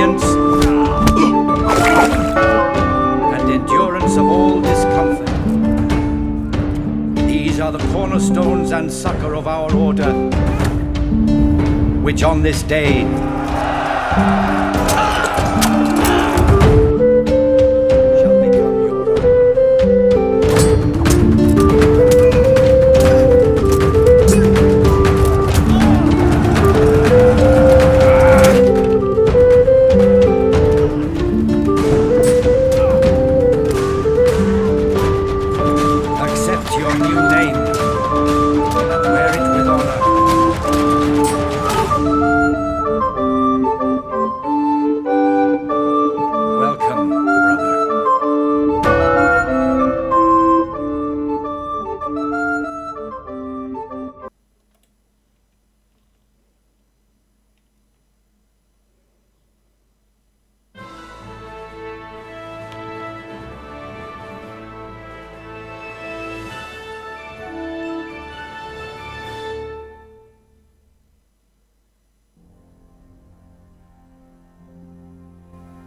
resilience and endurance of all discomfort. These are the cornerstones and succor of our order, which on this day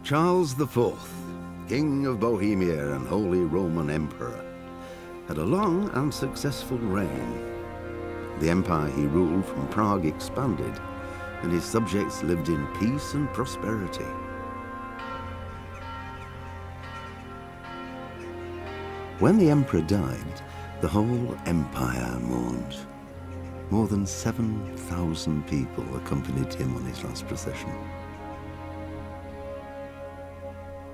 Charles IV, King of Bohemia and Holy Roman Emperor, had a long and successful reign. The empire he ruled from Prague expanded, and his subjects lived in peace and prosperity. When the emperor died, the whole empire mourned. More than 7,000 people accompanied him on his last procession.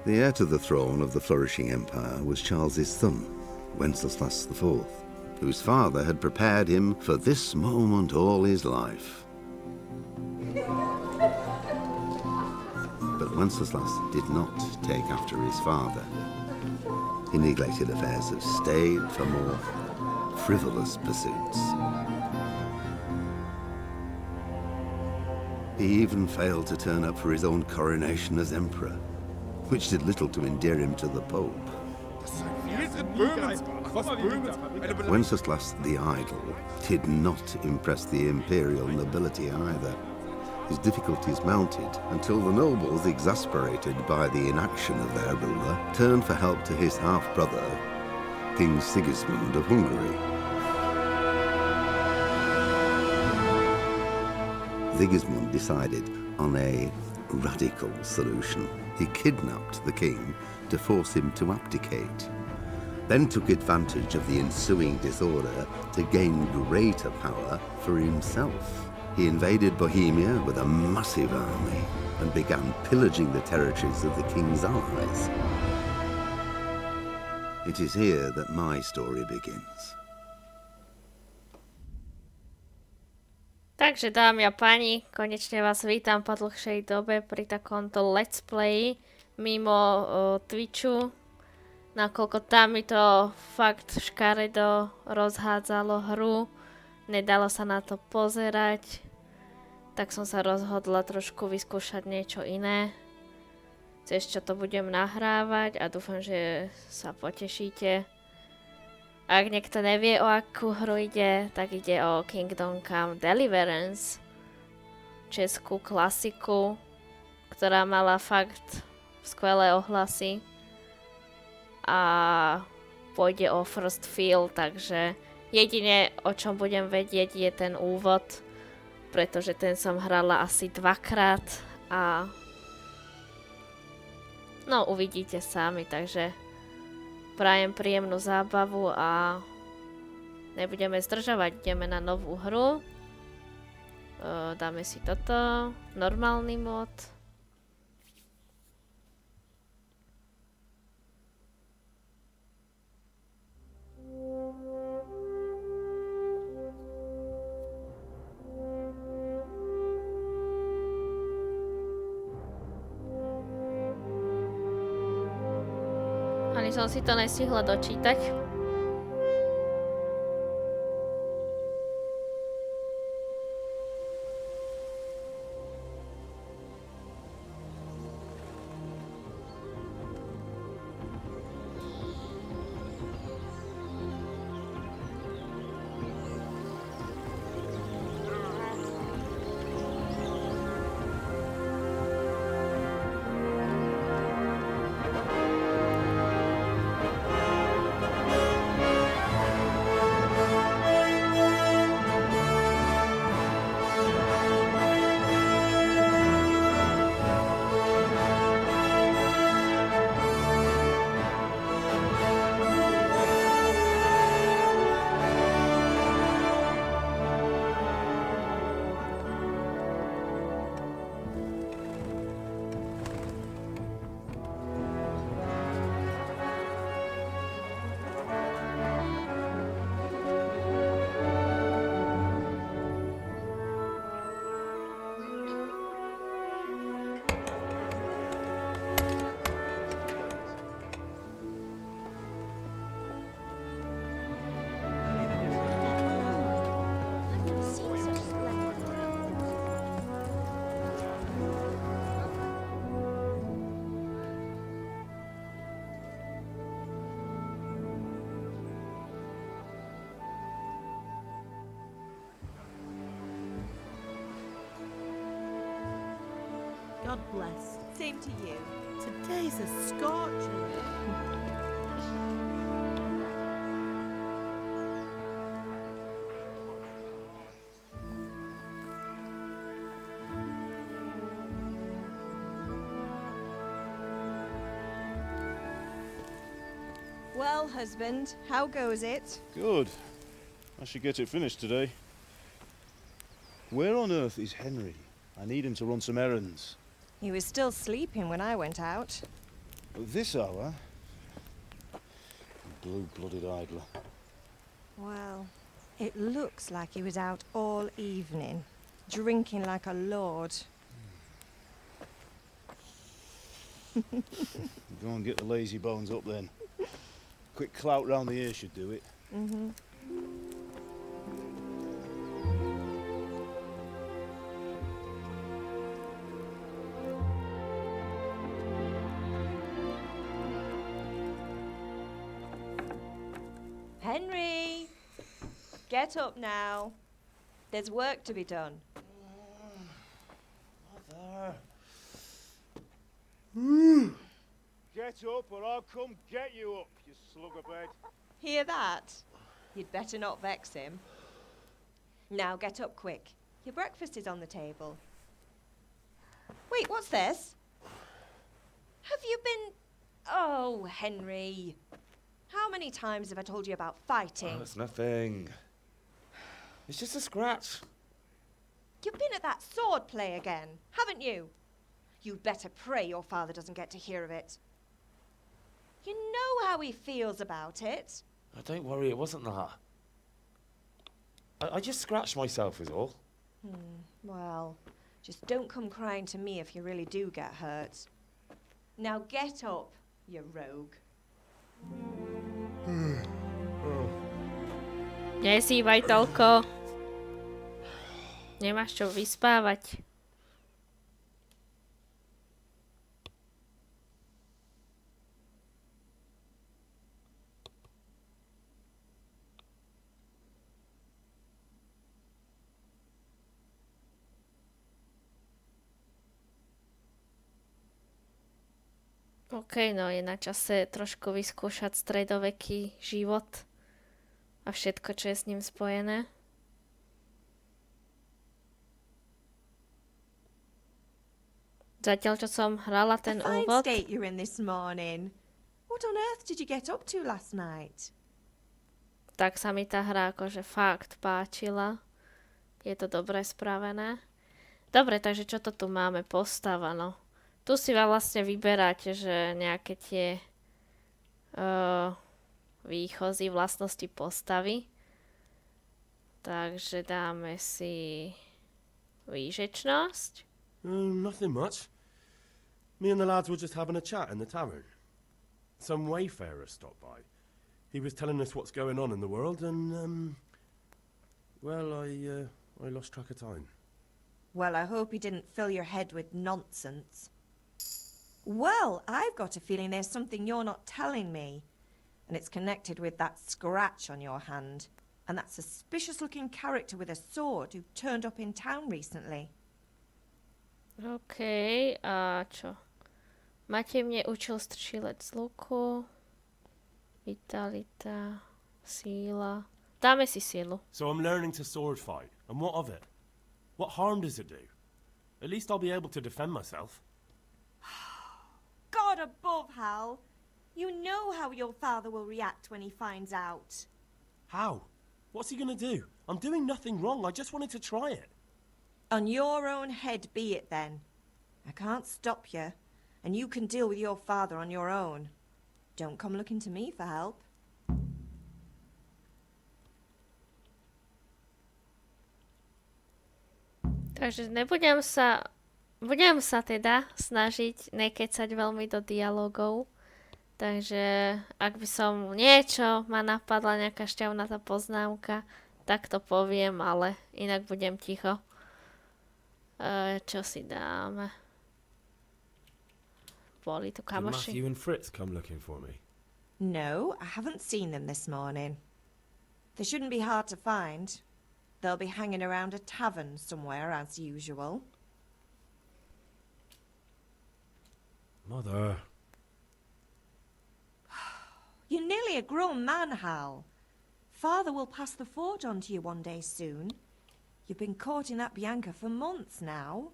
The heir to the throne of the flourishing empire was Charles's son, Wenceslas IV, whose father had prepared him for this moment all his life. But Wenceslas did not take after his father. He neglected affairs of state for more frivolous pursuits. He even failed to turn up for his own coronation as emperor, which did little to endear him to the Pope. Wenceslas the Idle did not impress the imperial nobility either. His difficulties mounted until the nobles, exasperated by the inaction of their ruler, turned for help to his half-brother, King Sigismund of Hungary. Sigismund decided on a radical solution. He kidnapped the king to force him to abdicate, then took advantage of the ensuing disorder to gain greater power for himself. He invaded Bohemia with a massive army and began pillaging the territories of the king's allies. It is here that my story begins. Takže dámy a páni, konečne vás vítam po dlhšej dobe pri takomto let's play mimo Twitchu, nakoľko tam mi to fakt škaredo rozhádzalo hru, nedalo sa na to pozerať, tak som sa rozhodla trošku vyskúšať niečo iné, cez čo to budem nahrávať a dúfam, že sa potešíte. Ak niekto nevie, o akú hru ide, tak ide o Kingdom Come Deliverance, českú klasiku, ktorá mala fakt skvelé ohlasy a pôjde o first feel, takže jedine o čom budem vedieť je ten úvod, pretože ten som hrala asi dvakrát a no uvidíte sami, takže prajem príjemnú zábavu a nebudeme zdržovať, ideme na novú hru. Dáme si toto, normálny mod. Ani som si to nestihla dočítať. bless. Same to you. Today's a scorcher. Well, husband, how goes it? Good. I should get it finished today. Where on earth is Henry? I need him to run some errands. He was still sleeping when I went out. At this hour? Blue-blooded idler. Well, it looks like he was out all evening, drinking like a lord. Go and get the lazy bones up then. Quick clout round the ear should do it. Mm-hmm. Henry! Get up now. There's work to be done. Mother. Get up or I'll come get you up, you slug of bed. Hear that? You'd better not vex him. Now get up quick. Your breakfast is on the table. Wait, what's this? Have you been... Oh, Henry. How many times have I told you about fighting? Oh, it's nothing. It's just a scratch. You've been at that sword play again, haven't you? You'd better pray your father doesn't get to hear of it. You know how he feels about it. Oh, don't worry, it wasn't that. I just scratched myself is all. Well, just don't come crying to me if you really do get hurt. Now get up, you rogue. Nesývaj toľko. Nemáš čo vyspávať. OK, no je na čase trošku vyskúšať stredoveký život a všetko, čo je s ním spojené. Zatiaľ, čo som hrala ten A fine úvod, state you're in this morning. What on earth did you get up to last night? tak sa mi tá hra akože fakt páčila. Je to dobre spravené. Dobre, takže čo to tu máme? Postava, no. Tu si vlastne vyberáte, že nejaké tie výchozí vlastnosti postavy. Takže dáme si výžečnosť. Nothing much. Me and the lads were just having a chat in the tavern. Some wayfarer stopped by. He was telling us what's going on in the world and, well, I lost track of time. Well, I hope he didn't fill your head with nonsense. Well, I've got a feeling there's something you're not telling me. And it's connected with that scratch on your hand. And that suspicious-looking character with a sword who turned up in town recently. OK, a čo? Matej mne učil strčílec z luku. Vitalita, síla. Dáme si sílu. So I'm learning to sword fight. And what of it? What harm does it do? At least I'll be able to defend myself. God above, Hal. You know how your father will react when he finds out. How? What's he gonna do? I'm doing nothing wrong. I just wanted to try it. On your own head be it then. I can't stop you, and you can deal with your father on your own. Don't come looking to me for help. Takže budem sa teda snažiť nekecať veľmi do dialogov. Takže ak by som niečo ma napadla, nejaká šťavnatá poznámka, tak to poviem, ale inak budem ticho. Čo si dáme? Boli tu Did kamoši. Matthew and Fritz come looking for me? No, I haven't seen them this morning. They shouldn't be hard to find. They'll be hanging around a tavern somewhere as usual. Mother. You're nearly a grown man, Hal. Father will pass the forge on to you one day soon. You've been courting that Bianca for months now.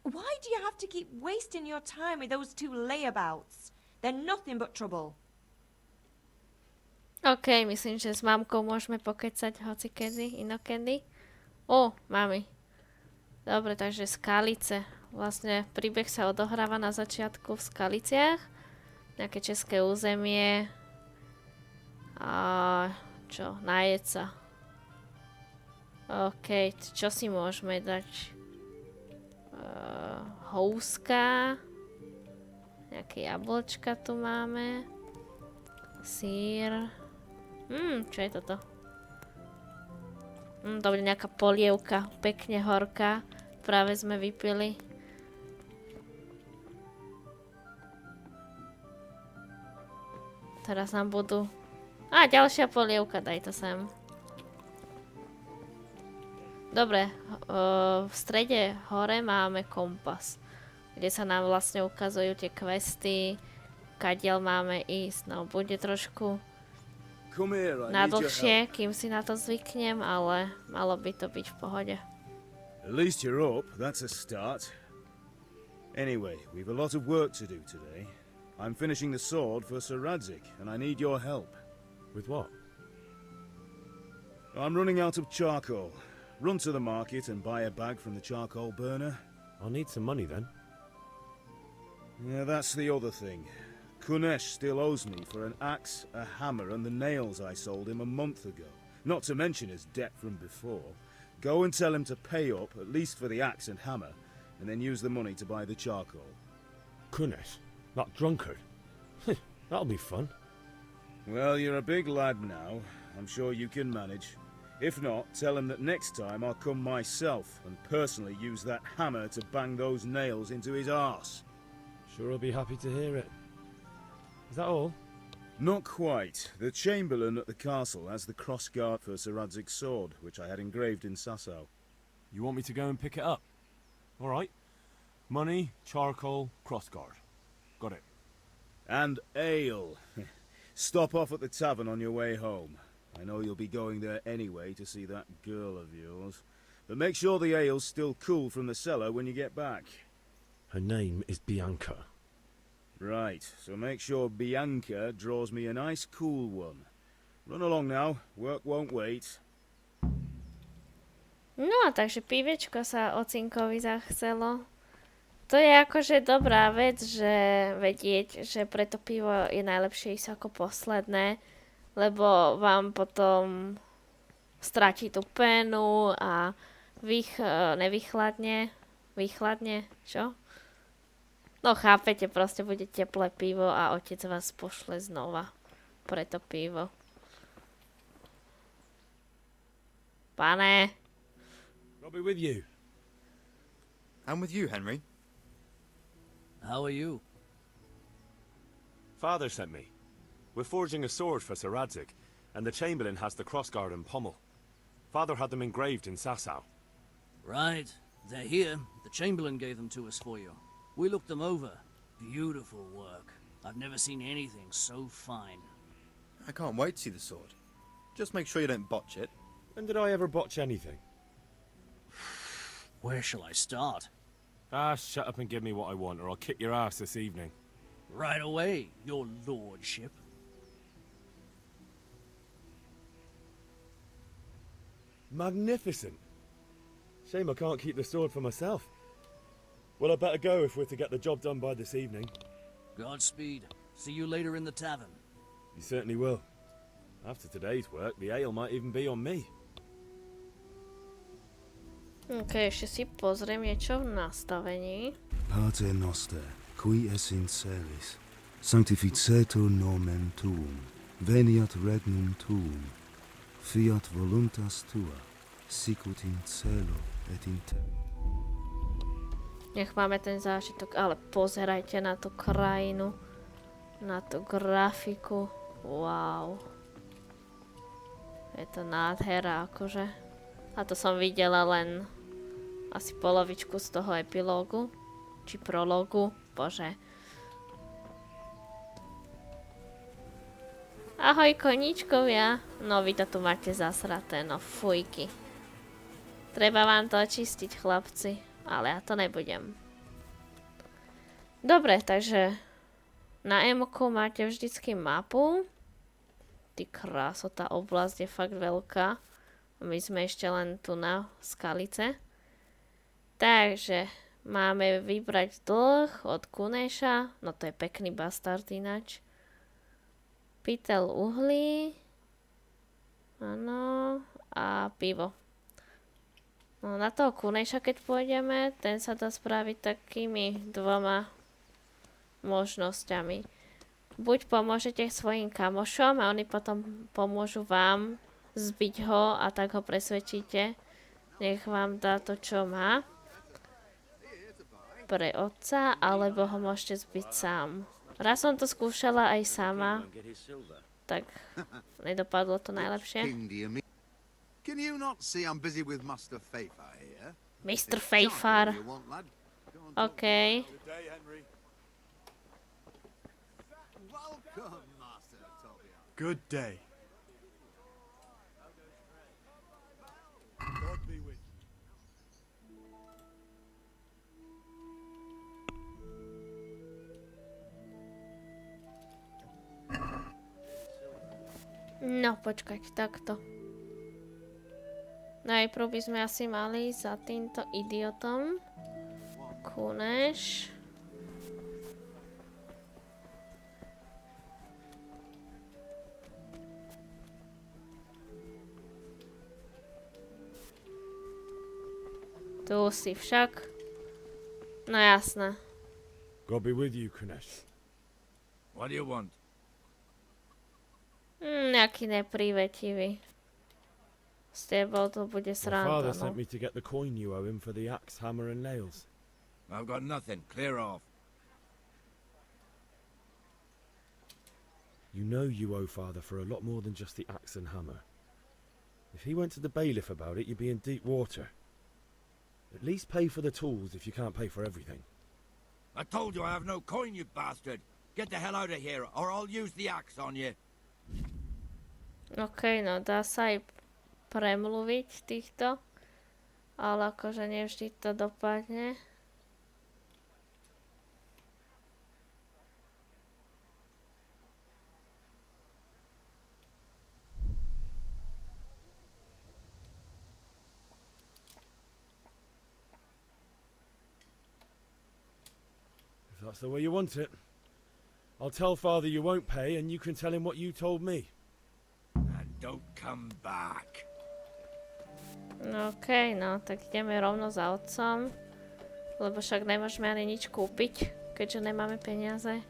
Why do you have to keep wasting your time with those two layabouts? They're nothing but trouble. OK, myslím, že s mamkou môžeme pokecať hocikedy, inokedy. Mami. Dobre, takže Skalice. Vlastne príbeh sa odohráva na začiatku v Skaliciach. Nejaké české územie. A čo? Najeť sa. OK, čo si môžeme dať? Houska. Nejaké jablčka tu máme. Sír. Čo je toto? To bude nejaká polievka. Pekne horká. Práve sme vypili. Teraz nám budú... ďalšia polievka. Daj to sem. Dobre. V strede hore máme kompas. Kde sa nám vlastne ukazujú tie questy. Kadiaľ máme ísť. No, bude trošku nadlhšie, kým si na to zvyknem, ale malo by to byť v pohode. At least you're up, that's a start. Anyway, we've a lot of work to do today. I'm finishing the sword for Sir Radzik, and I need your help. With what? I'm running out of charcoal. Run to the market and buy a bag from the charcoal burner. I'll need some money then. Yeah, that's the other thing. Kunesh still owes me for an axe, a hammer, and the nails I sold him a month ago. Not to mention his debt from before. Go and tell him to pay up, at least for the axe and hammer, and then use the money to buy the charcoal. Kunesh? That drunkard? That'll be fun. Well, you're a big lad now. I'm sure you can manage. If not, tell him that next time I'll come myself and personally use that hammer to bang those nails into his arse. Sure, I'll be happy to hear it. Is that all? Not quite. The Chamberlain at the castle has the crossguard for Sir Radzig's sword, which I had engraved in Sasau. You want me to go and pick it up? All right. Money, charcoal, crossguard. Got it. And ale. Stop off at the tavern on your way home. I know you'll be going there anyway to see that girl of yours. But make sure the ale's still cool from the cellar when you get back. Her name is Bianca. Right, so make sure Bianca draws me a nice cool one. Run along now, work won't wait. No a takže pívečko sa ocinkovi zachcelo. To je akože dobrá vec, že vedieť, že pre to pivo je najlepšie ísť ako posledné, lebo vám potom stratí tú pénu a nevychladne, čo? No chápete, proste bude teplé pivo a otec vás pošle znova pre to pivo. Pane. I'll be with you. I'm with you, Henry. How are you? Father sent me. We're forging a sword for Sir Radzik, and the Chamberlain has the crossguard and pommel. Father had them engraved in Sasau. Right. They're here. The Chamberlain gave them to us for you. We looked them over. Beautiful work. I've never seen anything so fine. I can't wait to see the sword. Just make sure you don't botch it. When did I ever botch anything? Where shall I start? Shut up and give me what I want, or I'll kick your ass this evening. Right away, your lordship. Magnificent. Shame I can't keep the sword for myself. Well, I better go if we're to get the job done by this evening. Godspeed. See you later in the tavern. You certainly will. After today's work, the ale might even be on me. OK, ešte si pozriem niečo v nastavení. Pater noster, qui es in celis, sanctificetur nomen tuum, veniat regnum tuum, fiat voluntas tua, sicut in celo et in terra. Nech máme ten zážitok, ale pozerajte na tú krajinu, na tú grafiku. Wow. Je to nádhera, akože. A to som videla len asi polovičku z toho epilógu, či prologu. Bože. Ahoj koníčkovia. No vy to tu máte zasraté, no fujky. Treba vám to očistiť, chlapci. Ale ja to nebudem. Dobre, takže na Emoku máte vždycky mapu. Ty kráso, tá oblasť je fakt veľká. My sme ešte len tu na skalice. Takže máme vybrať dlh od Kuneša. No to je pekný bastard ináč. Pytel uhlí. Áno. A pivo. No na toho Kuneša, keď pôjdeme, ten sa dá spraviť takými dvoma možnosťami. Buď pomôžete svojim kamošom a oni potom pomôžu vám zbiť ho a tak ho presvedčíte. Nech vám dá to, čo má. Pre otca, alebo ho môžete zbiť sám. Raz som to skúšala aj sama, tak nedopadlo to najlepšie. Mr. Fejfar. OK. Good day. God be with you. No, počkať, takto. Najprv by sme asi mali za týmto idiotom. Kuneš. Tu si však. No jasné. God be with you, Kunesh. What do you want? Nejaký neprivetivý. S tebou to bude My sranda, father no. sent me to get the coin you owe him for the axe, hammer and nails. I've got nothing. Clear off. You know you owe father for a lot more than just the axe and hammer. If he went to the bailiff about it, you'd be in deep water. At least pay for the tools if you can't pay for everything. I told you I have no coin, you bastard. Get the hell out of here, or I'll use the axe on you. OK, no dá sa aj premluviť týchto, ale akože nevždy to dopadne. If that's the way you want it, I'll tell father you won't pay and you can tell him what you told me. And don't come back. OK, no tak ideme rovno za otcom, lebo však nemôžeme ani nič kúpiť, keďže nemáme peniaze.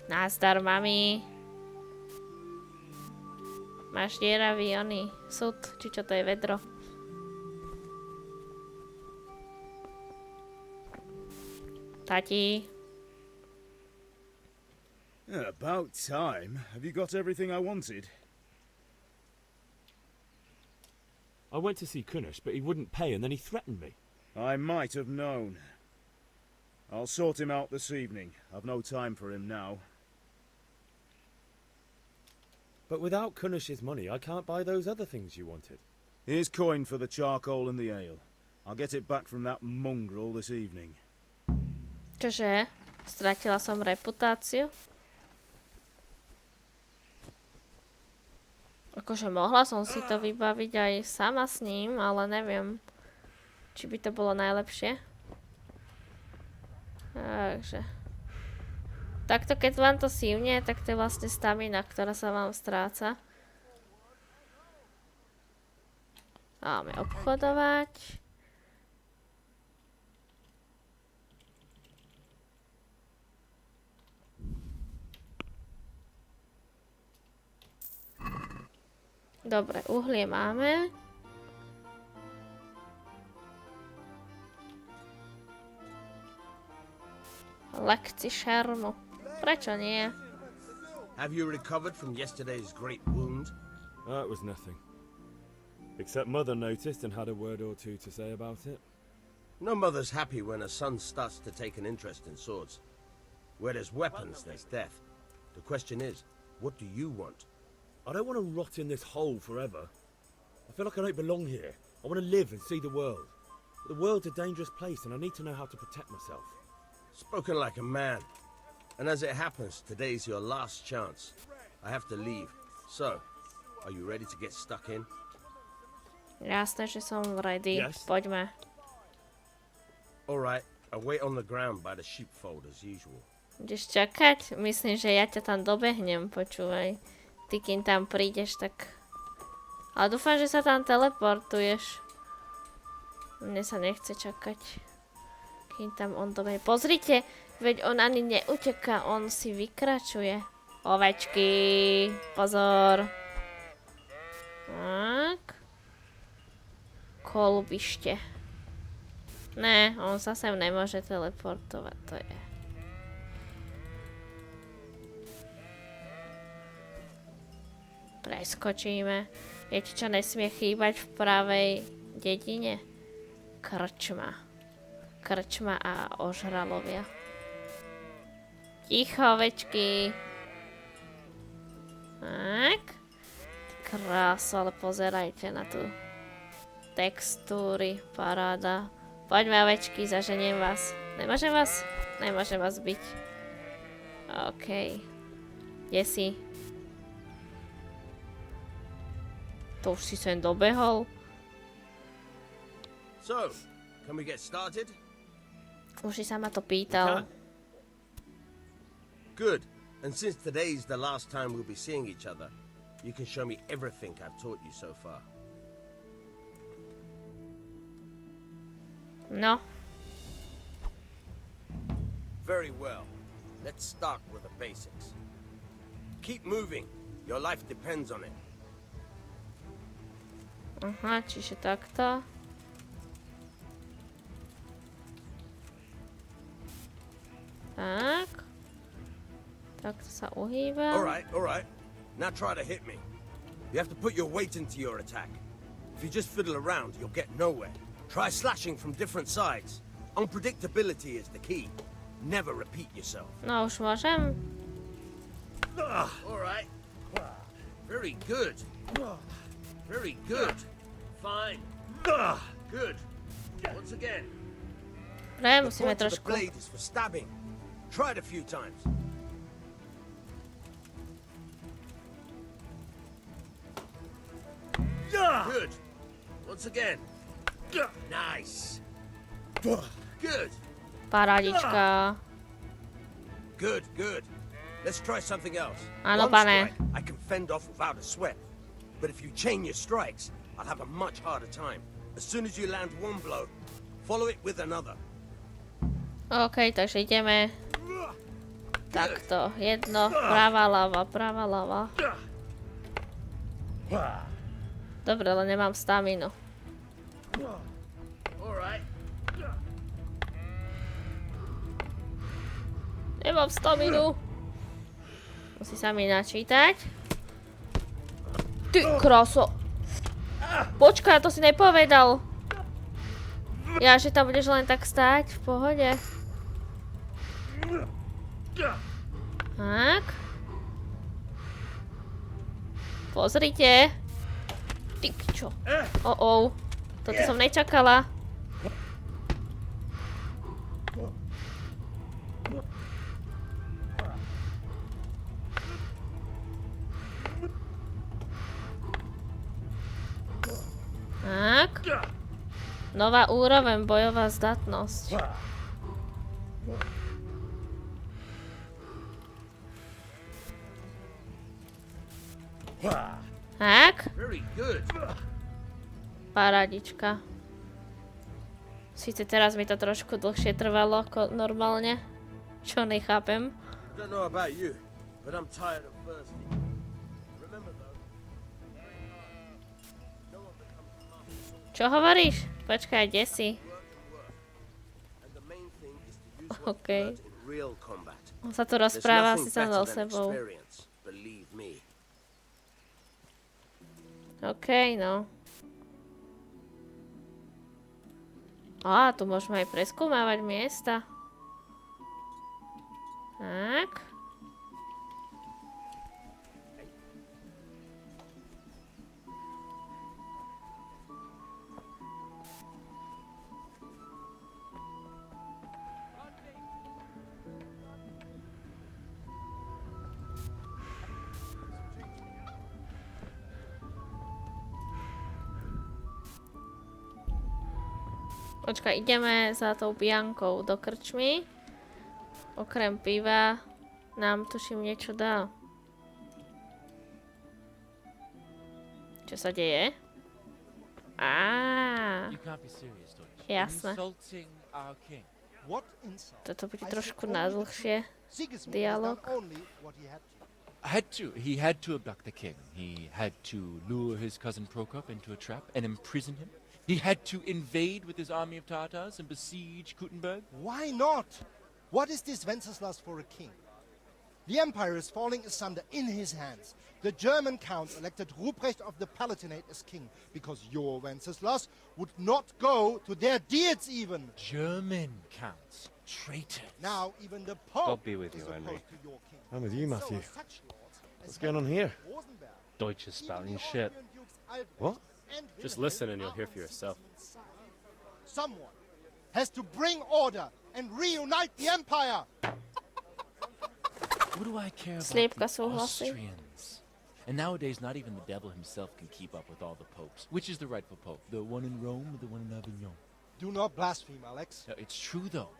Nazdar, mami. Máš dieravý oný sud, či čo to je vedro. Tati. About time. Have you got everything I wanted? I went to see Kunesh, but he wouldn't pay and then he threatened me. I might have known. I'll sort him out this evening. I've no time for him now. But without Kunesh's money, I can't buy those other things you wanted. Here's coin for the charcoal and the ale. I'll get it back from that mongrel this evening. Čože? Stratila som reputáciu? Akože mohla som si to vybaviť aj sama s ním, ale neviem, či by to bolo najlepšie. Takže. Takto keď vám to sívne, tak to je vlastne stamina, ktorá sa vám stráca. Máme obchodovať. Dobre, uhlie máme. Lekci šermu. Prečo nie? Have you recovered from yesterday's great wound? That was nothing. Except Mother noticed and had a word or two to say about it. No mother's happy when a son starts to take an interest in swords. Where there's weapons, there's death. The question is, what do you want? I don't want to rot in this hole forever. I feel like I don't belong here. I want to live and see the world. But the world's a dangerous place and I need to know how to protect myself. Spoken like a man. And as it happens, today's your last chance. I have to leave. So, are you ready to get stuck in? Jasné, že som ready. Yes. Poďme. Alright, I'll wait on the ground by the sheepfold as usual. Ideš čakať? Myslím, že ja ťa tam dobehnem, počúvaj. Ty kým tam prídeš, tak... Ale dúfam, že sa tam teleportuješ. Mne sa nechce čakať. Kým tam on dobehne. Pozrite, veď on ani neuteká, on si vykračuje. Ovečky, pozor. Tak. Kolbište. Ne, on sa sem nemôže teleportovať, to je. Preskočíme. Viete, čo nesmie chýbať v pravej dedine? Krčma. Krčma a ožralovia. Ticho, ovečky. Tak. Krása, ale pozerajte na tú textúry, paráda. Poďme, ovečky, zaženiem vás. Nemôžem vás? Nemôžem vás byť. OK. Kde si? To už si sem dobehol. So, can we get started? Už si sa ma to pýtal. Good. And since today's the last time we'll be seeing each other, you can show me everything I've taught you so far. No. Very well. Let's start with the basics. Keep moving. Your life depends on it. Aha, čiže takto. Tak. Takto sa uhýba. Alright. Now try to hit me. You have to put your weight into your attack. If you just fiddle around, you'll get nowhere. Try slashing from different sides. Unpredictability is the key. Never repeat yourself. No, už môžem. Alright. Very good. Very good. Fine. Good. Once again. Dobre, musíme The trošku... blade is for stabbing. Try it a few times. Good. Once again. Nice. Good. Parádička. Good. Let's try something else. Áno, One pane. strike I can fend off without a sweat. But if you chain your strikes, I'll have a much harder time. As soon as you land one blow, follow it with another. OK, takže ideme. Takto. Jedno. Pravá, ľava. Dobre, ale nemám staminu. Nemám staminu. Musí sa mi načítať. Ty kráso. Počkaj, to si nepovedal. Ja, že tam budeš len tak stáť v pohode. Tak. Pozrite. Ty pičo. Toto som nečakala. Tak. Nová úroveň, bojová zdatnosť. Tak. Parádička. Sice teraz mi to trošku dlhšie trvalo ako normálne. Čo nechápem. Don't know about you, but I'm tired of thirsty. Remember though. Čo hovoríš? Počkaj, kde si? OK. On sa tu rozpráva asi sám so sebou. OK, no. Á, tu môžeme aj preskúmávať miesta. Tak. Počkaj, ideme za tou Biankou do krčmy. Okrem piva nám tuším niečo dá. Čo sa deje? Jasné. Toto bude trošku nadlhšie. Dialog. He had to abduct the king. He had to lure his cousin Prokop into a trap and imprison him. He had to invade with his army of Tatars and besiege Kuttenberg. Why not? What is this Wenceslas for a king? The empire is falling asunder in his hands. The German counts elected Ruprecht of the Palatinate as king because your Wenceslas would not go to their deeds even. German counts. Traitors. Now even the Pope God be with you, is Henry. opposed to your king. I'm with you, So Matthew. are such lords as What's going on here? Rosenberg. Deutsch is spouting shit. What? Just listen and you'll hear for yourself. Someone has to bring order and reunite the empire. What do I care about Slipka the súhlasí. Austrians? And nowadays, not even the devil himself can keep up with all the popes. Which is the rightful pope? The one in Rome or the one in Avignon? Do not blaspheme, Alex. No, it's true, though.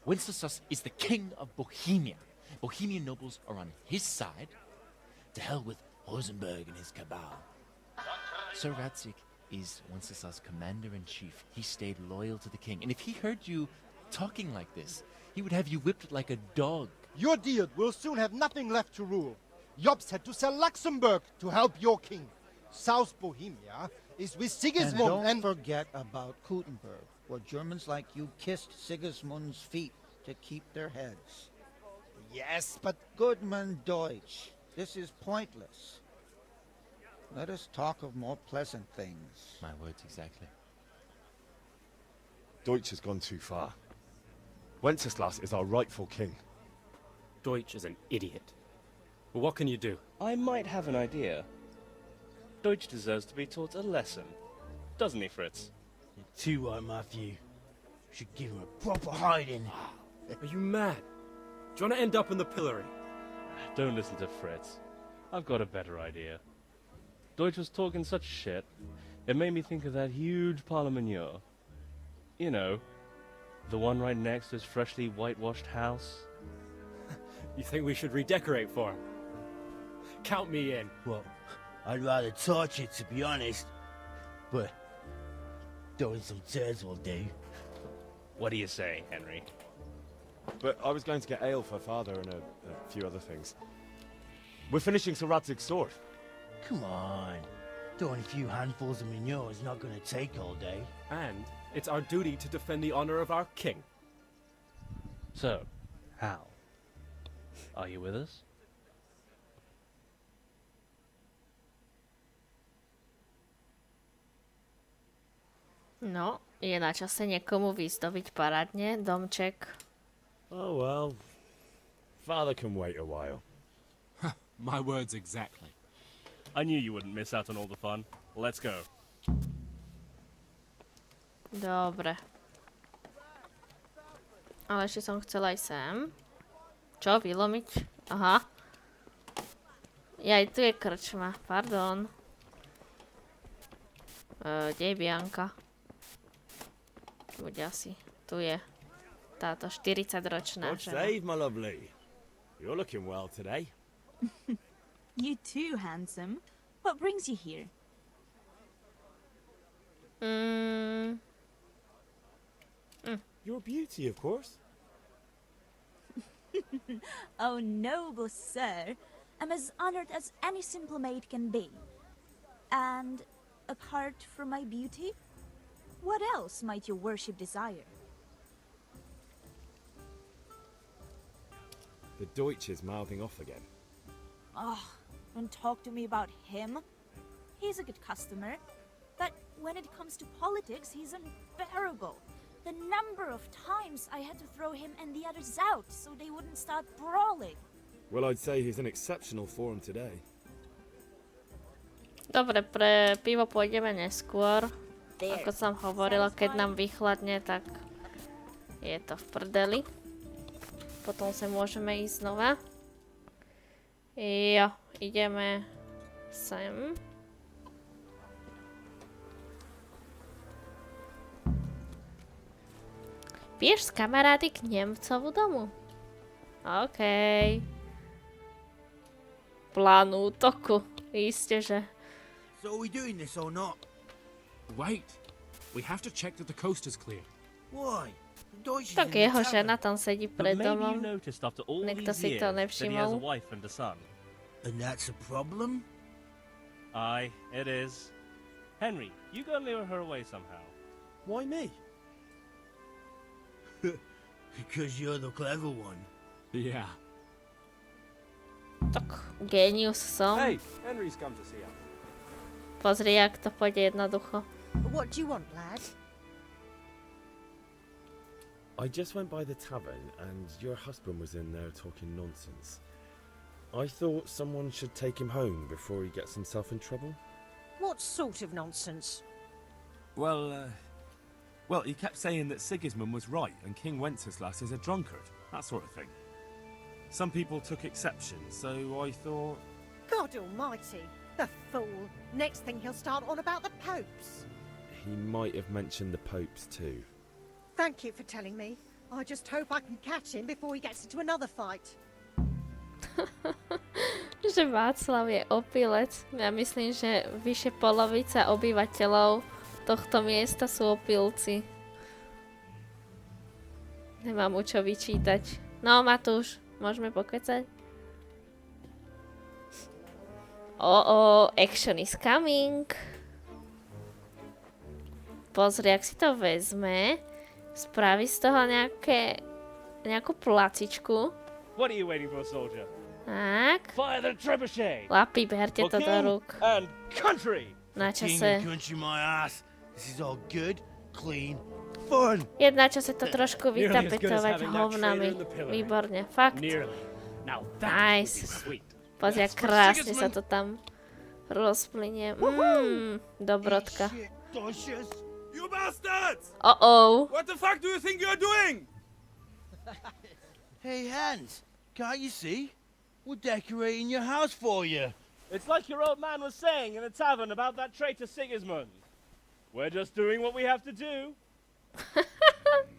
Wenceslas is the king of Bohemia. Bohemian nobles are on his side. To hell with Rosenberg and his cabal. Sir Ratzik is Wenceslas' commander-in-chief. He stayed loyal to the king. And if he heard you talking like this, he would have you whipped like a dog. Your Diet will soon have nothing left to rule. Jobst had to sell Luxembourg to help your king. South Bohemia is with Sigismund And don't forget about Kuttenberg, where Germans like you kissed Sigismund's feet to keep their heads. Yes, but Goodman Deutsch, this is pointless. Let us talk of more pleasant things. My words exactly. Deutsch has gone too far. Wenceslas is our rightful king. Deutsch is an idiot. Well, what can you do? I might have an idea. Deutsch deserves to be taught a lesson. Doesn't he, Fritz? You're too right, Matthew. Should give him a proper hiding. Are you mad? Do you want to end up in the pillory? Don't listen to Fritz. I've got a better idea. Deutsch was talking such shit, it made me think of that huge parliament. You know, the one right next to his freshly whitewashed house. You think we should redecorate for him? Count me in. Well, I'd rather torch it, to be honest. But throwing some tears will do. What do you say, Henry? But I was going to get ale for father and a few other things. We're finishing Sir Radzig's sword. Come on. Throwing a few handfuls of manure is not going to take all day. And it's our duty to defend the honor of our king. So, Hal, are you with us? No, je na čase niekomu vyzdobiť parádne domček. Oh well. Father can wait a while. My words exactly. I knew you wouldn't miss out on all the fun. Let's go. Dobre. Ale ešte som chcela aj sem. Čo, vylomiť? Aha. Aj tu je krčma, pardon. Kde je Bianka? Bude asi. Tu je. Táto 40-ročná God žena. save, my lovely. You're looking well today. You too, handsome. What brings you here? Your beauty, of course. Oh, noble sir. I'm as honored as any simple maid can be. And apart from my beauty, what else might your worship desire? The Deutsch is mouthing off again. Oh, don't talk to me about him. He's a good customer. But when it comes to politics, he's unbearable. The number of times I had to throw him and the others out so they wouldn't start brawling. Well, I'd say he's in exceptional form today. Dobre, pre pivo pôjdeme neskôr. Ako som hovorila, keď nám vychladne, tak je to v prdeli. Potom sa môžeme ísť znova. Jo, ideme sem. Piješ s kamarády k Nemcovu domu? Okej. Plán útoku. Isté, že. So are we doing this or not? Wait. We have to check that the coast is clear. Why? The Deutsch is Tak in the jeho tavern. žena tam sedí But pred maybe you domom. noticed after all Niekto these si years to that he has a nevšimol. wife and a son. And that's a problem? Aye, it is. Henry, you go and lure her away somehow. Why me? Because you're the clever one. Yeah. Tak génius som. Hey, Henry's come to see us. Pozri, jak to pôjde jednoducho. What do you want, lad? I just went by the tavern and your husband was in there talking nonsense. I thought someone should take him home before he gets himself in trouble. What sort of nonsense? Well, he kept saying that Sigismund was right and King Wenceslas is a drunkard, that sort of thing. Some people took exception, so I thought... God almighty, the fool. Next thing he'll start on about the popes. He might have mentioned the popes too. Thank you for telling me. I just hope I can catch him before he gets into another fight. Že Václav je opilec. Ja myslím, že vyše polovica obyvateľov tohto miesta sú opilci. Nemám mu čo vyčítať. No, Matúš, môžeme pokecať? Action is coming. Pozri, ak si to vezme. Spraví z toho nejakú placičku. What are you waiting for, soldier? Tak. Fire the trebuchet! Chlapi, berte to do rúk. And country! Na King čase. and country my ass. This is all good, clean, fun. Je na čase to trošku vytapetovať hovnami. Výborne, fakt. Nice. Pozri, jak krásne sa to tam rozplynie. Dobrotka. You bastards! What the fuck do you think you're doing? Hey, Hans, can't you see? We're decorating your house for you. It's like your old man was saying in the tavern about that traitor Sigismund. We're just doing what we have to do.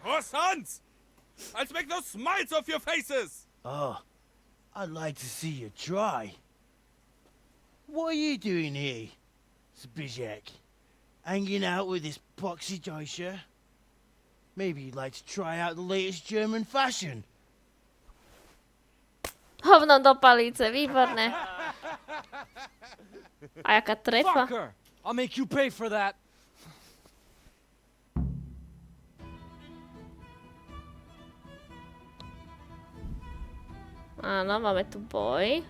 Oh, sons! Let's make those smiles off your faces! Oh, I'd like to see you try. What are you doing here, Zbyszek? Hanging out with this poxy Deutscher? Maybe you'd like to try out the latest German fashion. Hovno do palice, výborné. A jaká trefa. Fucker! I'll make you pay for that. Áno, máme tu boj.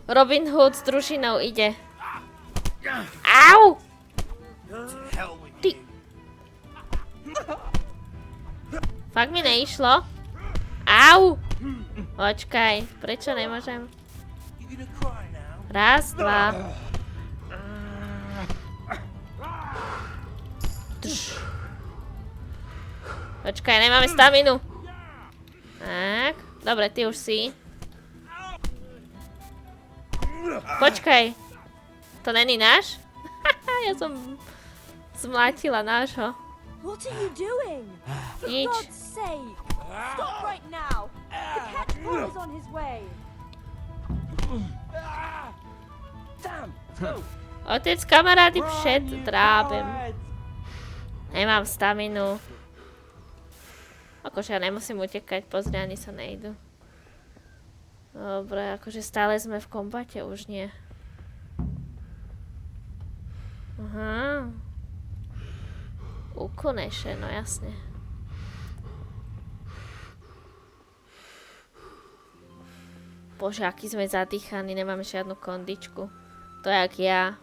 Robin Hood s družinou ide. Au! Ty. Fakt mi neišlo. Au! Počkaj, prečo nemôžem? Raz, dva. Počkaj, nemáme staminu. Tak, dobre, ty už si. Počkaj. To není náš? Ja som zmlátila nášho. What are you doing? For Nič. God's sake! Stop right now! The cat boy is on his way! Damn! Otec kamarády před drábem. Nemám staminu. Akože ja nemusím utekať, pozri, ani sa nejdu. Dobre, akože stále sme v kombate, už nie. Aha. Ukoneše, no jasne. Bože, aký sme zadýchaní, nemáme žiadnu kondičku. To jak ja.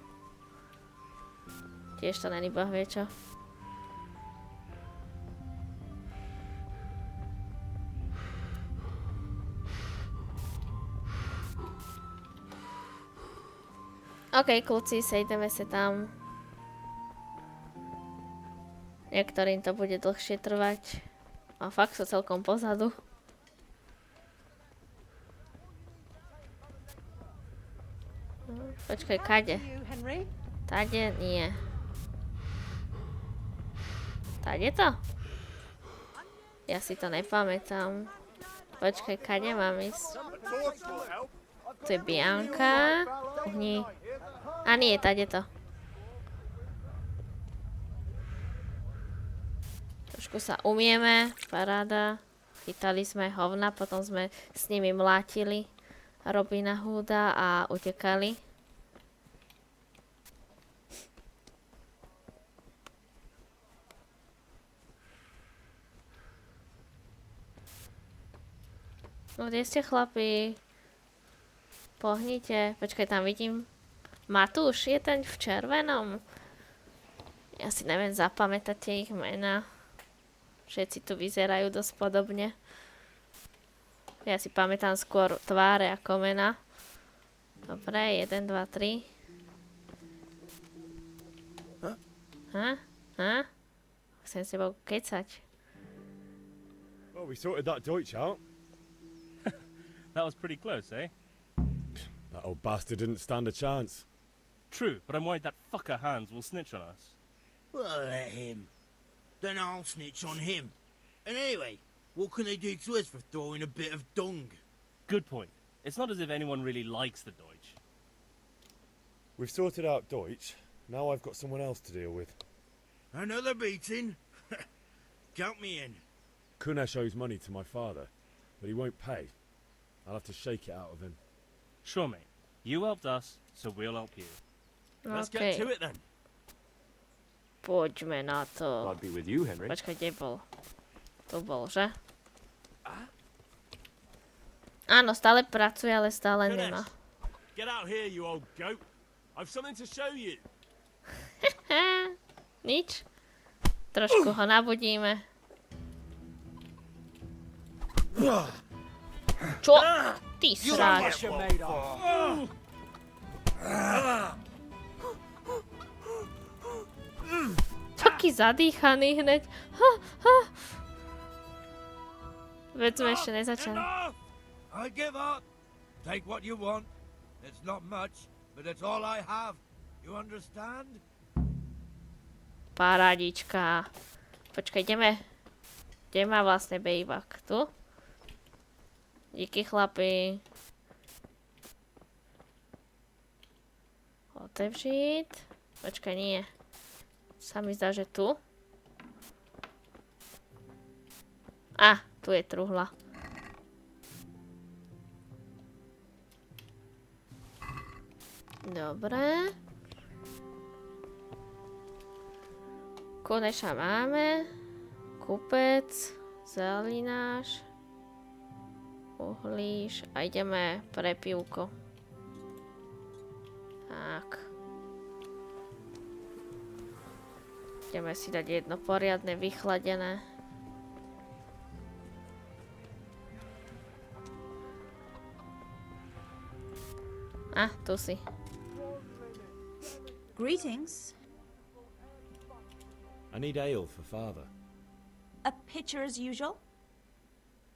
Tiež to není boh vie čo. OK, kluci, sejdeme sa tam. Niektorým to bude dlhšie trvať. A fakt sú celkom pozadu. Počkaj, kade? You, Henry? Tade nie. Tade to? Ja si to nepamätám. Počkaj, kade mám ísť? Tu je Bianka. Uhni. A nie, tade to. Trošku sa umieme. Paráda. Chytali sme hovna, potom sme s nimi mlátili Robina Hooda a utekali. No kde ste, chlapi? Pohnite. Počkaj, tam vidím. Matúš je ten v červenom. Ja si neviem zapamätať tie ich mená. Všetci tu vyzerajú dosť podobne. Ja si pamätám skôr tváre ako mená. Dobre, 1, 2, 3. Chcem s tebou kecať. Well, we sorted that Deutsch out. That was pretty close, eh? That old bastard didn't stand a chance. True, but I'm worried that fucker Hans will snitch on us. Well, let him. Then I'll snitch on him. And anyway, what can they do to us for throwing a bit of dung? Good point. It's not as if anyone really likes the Deutsch. We've sorted out Deutsch. Now I've got someone else to deal with. Another beating? Count me in. Kunesh owes money to my father, but he won't pay. I'll have to shake it out of him. Sure, mate. You helped us, so we'll help you. Let's get to it then. Poďme na to. I'd be with you, Henry. Počkaj, kde bol? Tu bol, že? Áno, stále pracuje, ale stále nemá. Get out here, you old goat. I've something to show you. Nič. Trošku ho nabudíme. Čo? Ty sráč. Taký zadýchaný hneď. Veď sme ešte nezačali. I give up. Take what you want. It's not much, but it's all I have. You understand? Parádička. Počkaj, ideme. Kde má vlastne bejvak? Tu? Díky, chlapi. Otevřít. Počkaj, nie. Sa mi zdá, že tu. Tu je truhla. Dobre. Koneša máme. Kupec. Zelináš. Uhlíš. A ideme pre pivko. Tak. Ideme si dať jedno poriadne, vychladené. Tu si. Greetings. I need ale for father. A pitcher as usual?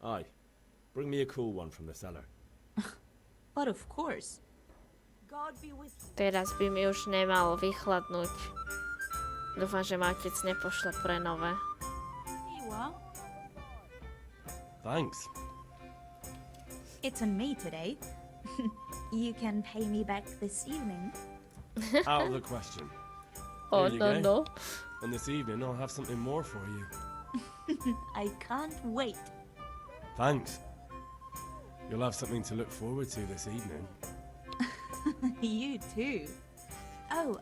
Aye. Bring me a cool one from the cellar. But of course. God be with you. Teraz by mi už nemal vychladnúť. Dúfam, že ma otec nepošle pre nové. Thanks. It's on me today. You can pay me back this evening. Out of the question. Oh, no. And this evening I'll have something more for you. I can't wait. Thanks. You'll have something to look forward to this evening. You too. Oh,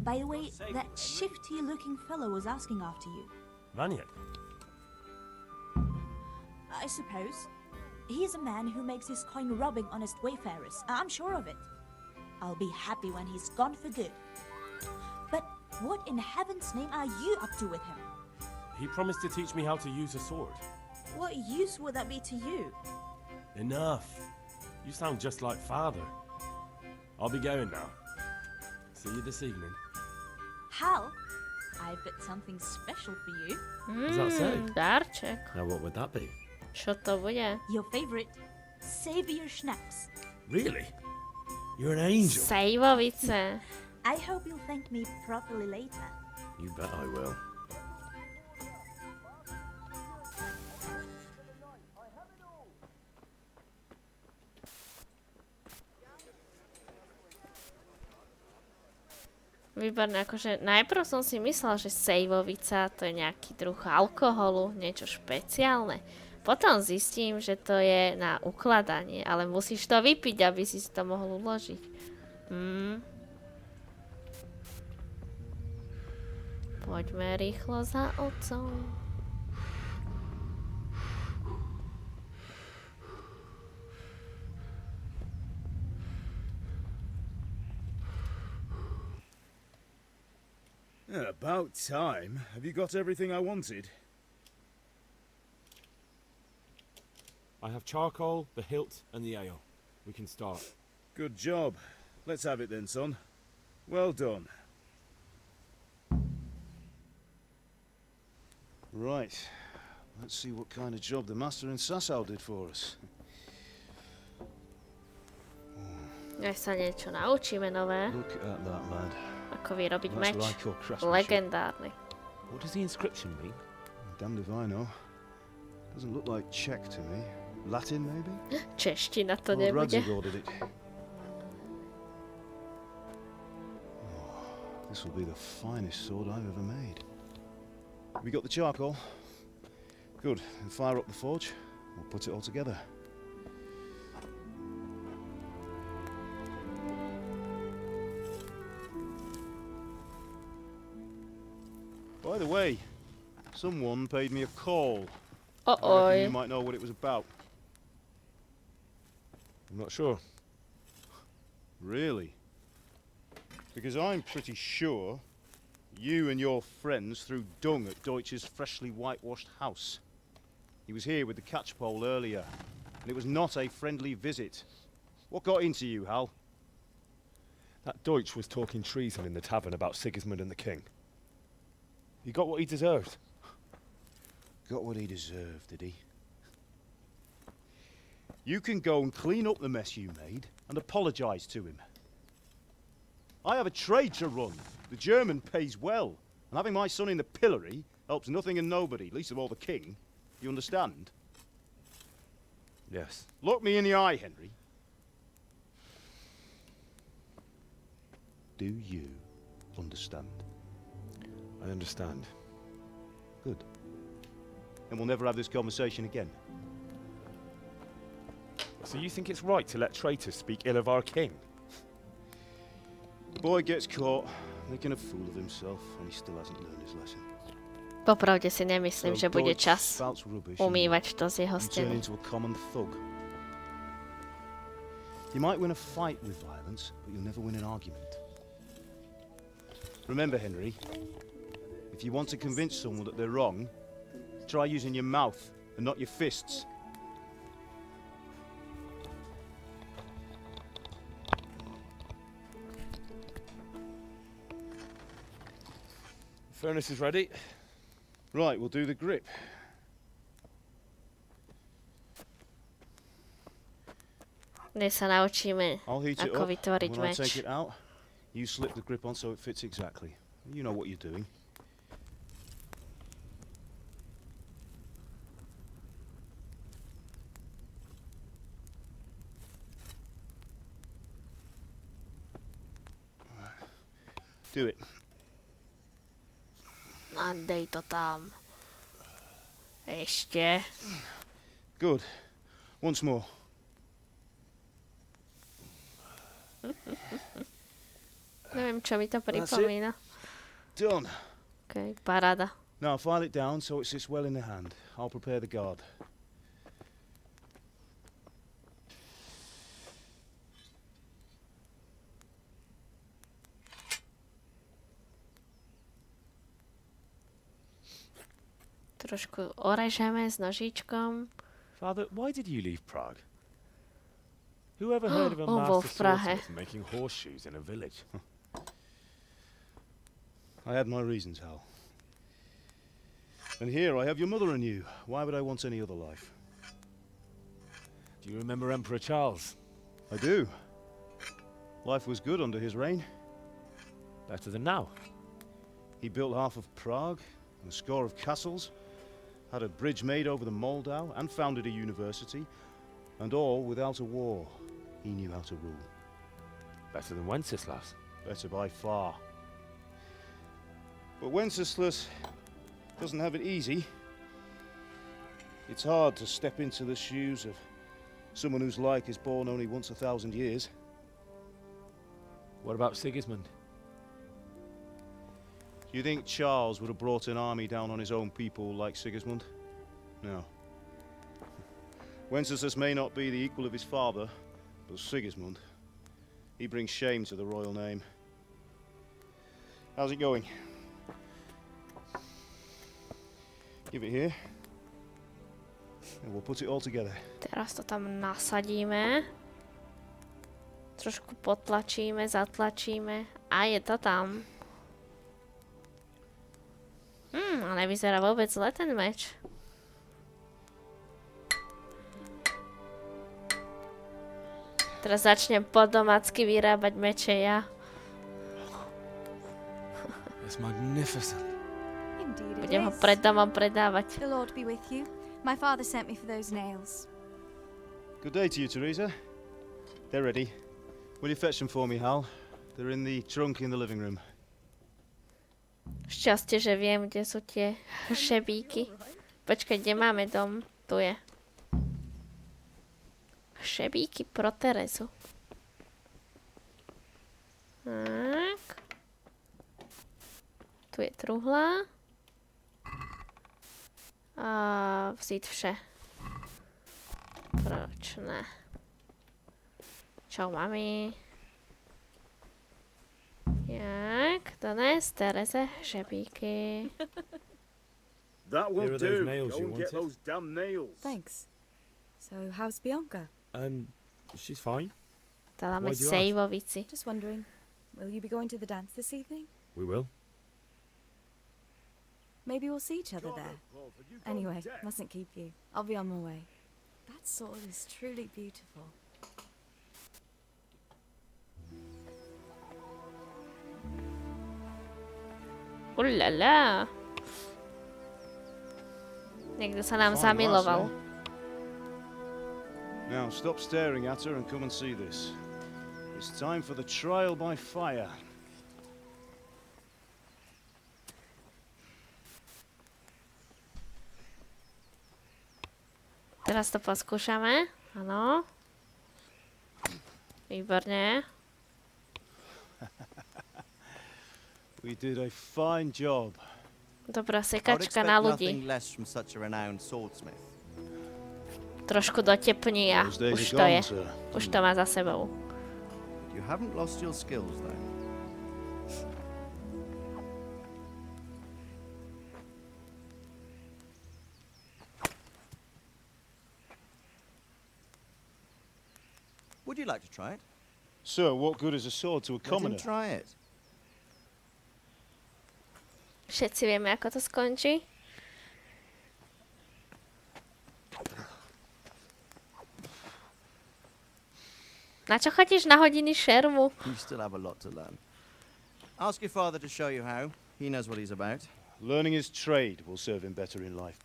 by the way, that shifty-looking fellow was asking after you. Vanya? I suppose. He's a man who makes his coin robbing honest wayfarers. I'm sure of it. I'll be happy when he's gone for good. But what in heaven's name are you up to with him? He promised to teach me how to use a sword. What use would that be to you? Enough. You sound just like father. I'll be going now. See you this evening. Hal, I've got something special for you. Is that so? Darček. Now what would that be? Čo to bude? Your favorite, Savior Schnapps. Really? You're an angel. Sejvovice. I hope you'll thank me properly later. You bet I will. Výborné, akože najprv som si myslela, že sejvovica to je nejaký druh alkoholu, niečo špeciálne. Potom zistím, že to je na ukladanie, ale musíš to vypiť, aby si to mohol uložiť. Poďme rýchlo za otcom. Yeah, about time. Have you got everything I wanted? I have charcoal, the hilt, and the ale. We can start. Good job. Let's have it then, son. Well done. Right. Let's see what kind of job the master in Sasau did for us. Nech sa niečo naučíme nové. Look at that, lad. Ako vyrobiť That's meč. what I call craftsmanship. Legendárny. What does the inscription mean? Damned if I know. Doesn't look like Czech to me. Latin, maybe? Čeština to Lord nebude. Radzig ordered it. Oh, this will be the finest sword I've ever made. We got the charcoal? Good. Then fire up the forge. We'll put it all together. By the way, someone paid me a call. I reckon you might know what it was about. I'm not sure. Really? Because I'm pretty sure you and your friends threw dung at Deutsch's freshly whitewashed house. He was here with the catchpole earlier, and it was not a friendly visit. What got into you, Hal? That Deutsch was talking treason in the tavern about Sigismund and the king. He got what he deserved. Got what he deserved, did he? You can go and clean up the mess you made and apologise to him. I have a trade to run. The German pays well, and having my son in the pillory helps nothing and nobody, least of all the king. You understand? Yes. Look me in the eye, Henry. Do you understand? I understand. Good. And we'll never have this conversation again. So you think it's right to let traitors speak ill of our king? The boy gets caught, making a fool of himself, and he still hasn't learned his lesson. Popravde si nemyslím, že bude čas umývať to z jeho You turn steny. into a common thug. You might win a fight with violence, but you'll never win an argument. Remember, Henry, if you want to convince someone that they're wrong, try using your mouth and not your fists. Furnace is ready. Right, we'll do the grip. Dnes sa naučíme, I'll heat it ako up. vytvoriť When I take meč. it out, you slip the grip on so it fits exactly. You know what you're doing. Do it. A dej to tam. Ešte. Good. Once more. Neviem, čo mi to pripomína. Done. Okay, paráda. Now file it down so it sits well in the hand. I'll prepare the guard. Trošku orežeme s nožičkom. Father, why did you leave Prague? Who ever heard of a On bol master v Prahe. swordsmith making horseshoes in a village? I had my reasons, Hal. And here I have your mother and you. Why would I want any other life? Do you remember Emperor Charles? I do. Life was good under his reign. Better than now. He built half of Prague and a score of castles, had a bridge made over the Moldau, and founded a university, and all without a war. He knew how to rule. Better than Wenceslas. Better by far. But Wenceslas doesn't have it easy. It's hard to step into the shoes of someone whose like is born only once 1,000 years. What about Sigismund? Do you think Charles would have brought an army down on his own people like Sigismund? No. Wenceslas may not be the equal of his father, but Sigismund, he brings shame to the royal name. How's it going? Give it here. And we'll put it all together. Teraz to tam nasadíme. Trošku potlačíme, zatlačíme. A je to tam. A nevyzerá vôbec zle ten meč. Teraz začnem po domácky vyrábať meče ja. It's magnificent. Indeed it Budem ho is. pred domom predávať. The Lord be with you. My father sent me for those nails. Good day to you, Teresa. They're ready. Will you fetch them for me, Hal? They're in the trunk in the living room. Šťastie, že viem, kde sú tie šebíky. Počkaj, kde máme dom? Tu je. Šebíky pro Terezu. Tak. Tu je truhla. A vzít vše. Proč ne? Čau, mami. Jak? Dones Tereze šebíky. That Here will are those do. nails Go you and get wanted. those damn nails. Thanks. So, how's Bianca? She's fine. Dáme Why'd you ask? sejvovici. Just wondering, will you be going to the dance this evening? We will. Maybe we'll see each other there. Anyway, mustn't keep you. I'll be on my way. That sword is truly beautiful. Ulala. Niekto sa nám Fine zamiloval. lass, eh? Now stop staring at her and come and see this. It's time for the trial by fire. Teraz to poskúšame. Áno. Výborne. We did a fine job. Dobrá I would sekačka expect na ľudí. nothing less from such a renowned swordsmith. Trošku dotepní a Those days už are to gone, je. sir. Už to má za sebou. You haven't lost your skills, though. Would you like to try it? Sir, what good is a sword to a Let him commoner? try it. Všetci vieme, ako to skončí. Na čo chodíš na hodiny šermu? You still have a lot to learn. Ask your father to show you how. He knows what he's about. Learning his trade will serve him better in life,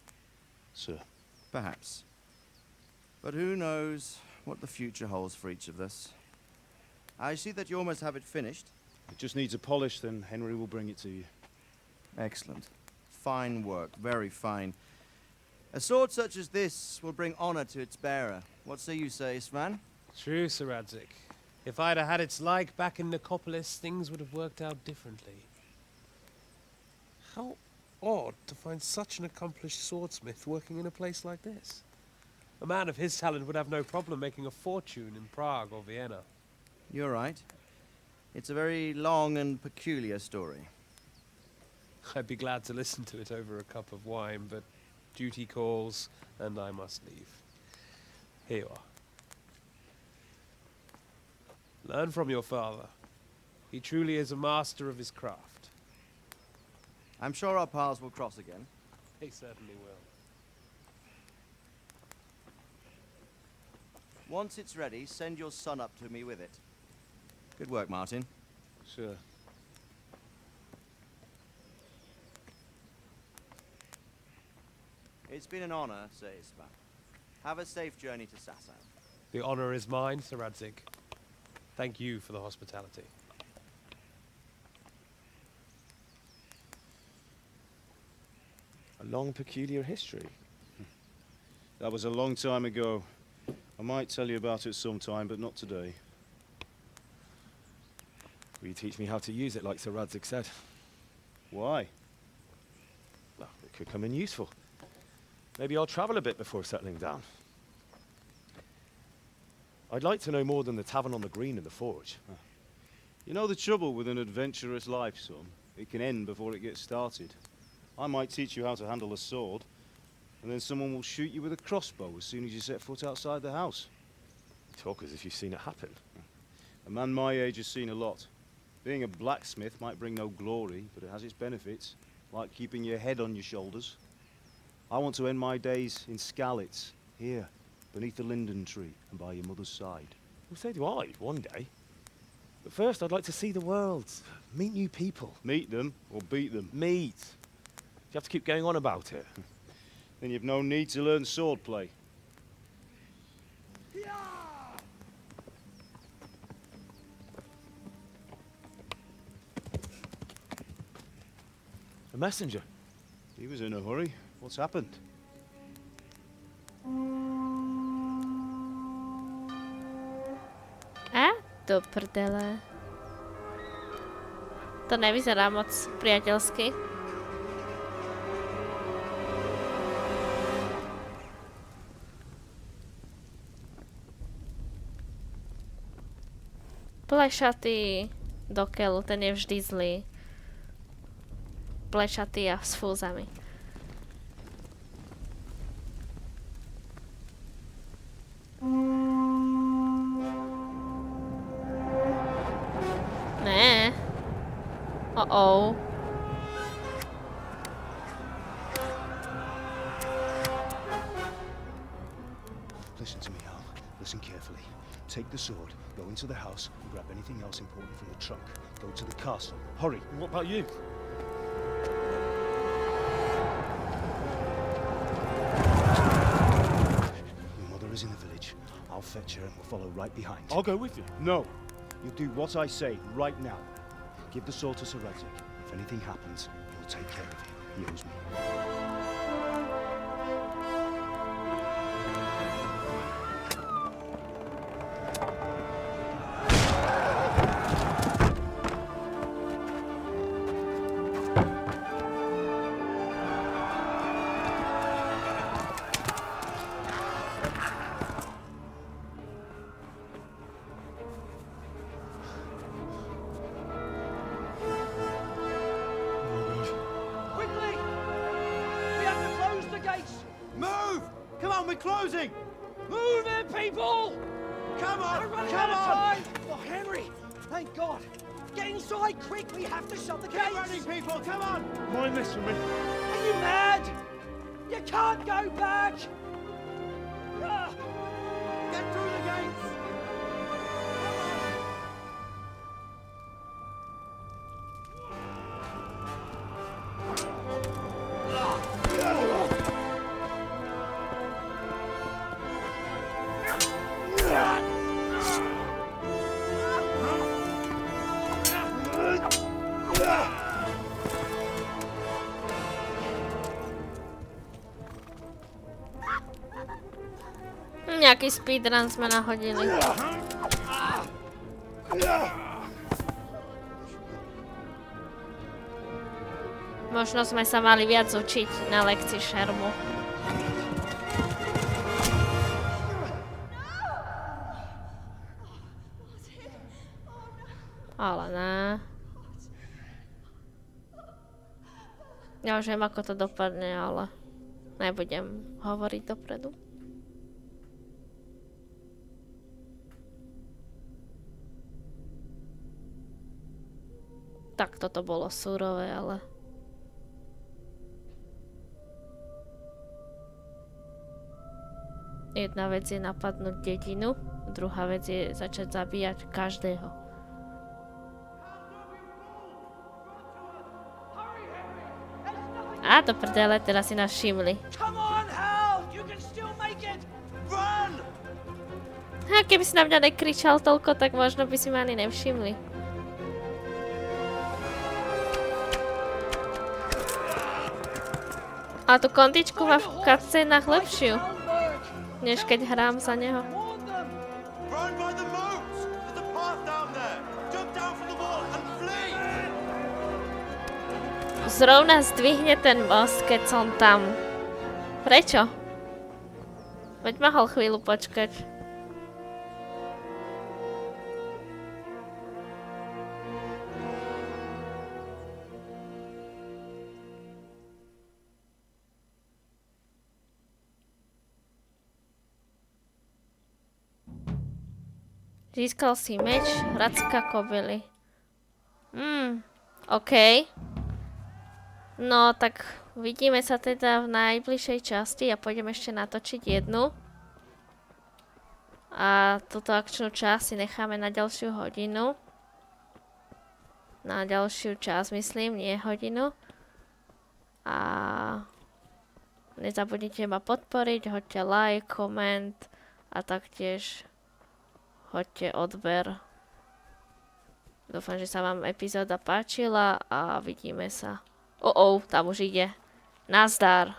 sir. Perhaps. But who knows what the future holds for each of us. I see that you almost have it finished. It just needs a polish, then Henry will bring it to you. Excellent. Fine work, very fine. A sword such as this will bring honor to its bearer. What say you, Svan? True, Sir Radzik. If I'd have had its like back in Nicopolis, things would have worked out differently. How odd to find such an accomplished swordsmith working in a place like this. A man of his talent would have no problem making a fortune in Prague or Vienna. You're right. It's a very long and peculiar story. I'd be glad to listen to it over a cup of wine, but duty calls, and I must leave. Here you are. Learn from your father. He truly is a master of his craft. I'm sure our paths will cross again. He certainly will. Once it's ready, send your son up to me with it. Good work, Martin. Sir. It's been an honor, Sir Ispan. Have a safe journey to Sasau. The honor is mine, Sir Radzik. Thank you for the hospitality. A long, peculiar history. That was a long time ago. I might tell you about it sometime, but not today. Will you teach me how to use it like Sir Radzik said? Why? Well, it could come in useful. Maybe I'll travel a bit before settling down. I'd like to know more than the tavern on the green and the forge. You know the trouble with an adventurous life, son? It can end before it gets started. I might teach you how to handle a sword, and then someone will shoot you with a crossbow as soon as you set foot outside the house. You talk as if you've seen it happen. A man my age has seen a lot. Being a blacksmith might bring no glory, but it has its benefits, like keeping your head on your shoulders. I want to end my days in Skalitz, here, beneath the linden tree and by your mother's side. Well, so do I, one day. But first, I'd like to see the world, meet new people. Meet them or beat them? Meet. You have to keep going on about it. Then you've no need to learn swordplay. A messenger. He was in a hurry. What's happened? Do prdele. To nevyzerá moc priateľsky. Plešatý do keľu, ten je vždy zlý. Plešatý a s fúzami. Ne. Uh-oh. Listen to me, Hal. Listen carefully. Take the sword, go into the house, and grab anything else important from the trunk. Go to the castle. Hurry. What about you? Your mother is in the village. I'll fetch her and we'll follow right behind. I'll go with you. No. You do what I say right now. Give the sword to Sir Radzik. If anything happens, he'll take care of you. He owes me. Closing! Move it, people! Come on! We're running out of time! Oh, Henry! Thank God! Get inside, quick! We have to shut the gates! Get running, people! Come on! Mind this for me. Are you mad? You can't go back! Get through the gates! Nejaký speedrun sme nahodili. Možno sme sa mali viac učiť na lekcii šermu. Ale ne. Ja už viem, ako to dopadne, ale nebudem hovoriť dopredu. Tak toto bolo surové, ale... Jedna vec je napadnúť dedinu, druhá vec je začať zabíjať každého. A do prdele, teraz si nás všimli. Come on, A keby si na mňa nekričal toľko, tak možno by si ma ani nevšimli. A tú kontičku má v cutscenách lepšiu, než keď hrám za neho. Zrovna zdvihne ten most, keď som tam. Prečo? Veď mohol chvíľu počkať. Získal si meč, racka kobily. OK. No, tak vidíme sa teda v najbližšej časti. Ja pôjdem ešte natočiť jednu. A túto akčnú časť si necháme na ďalšiu hodinu. Na ďalšiu časť, myslím, nie hodinu. A nezabudnite ma podporiť, hoďte like, koment a taktiež hoďte odber. Dúfam, že sa vám epizóda páčila a vidíme sa. Tam už ide. Nazdar.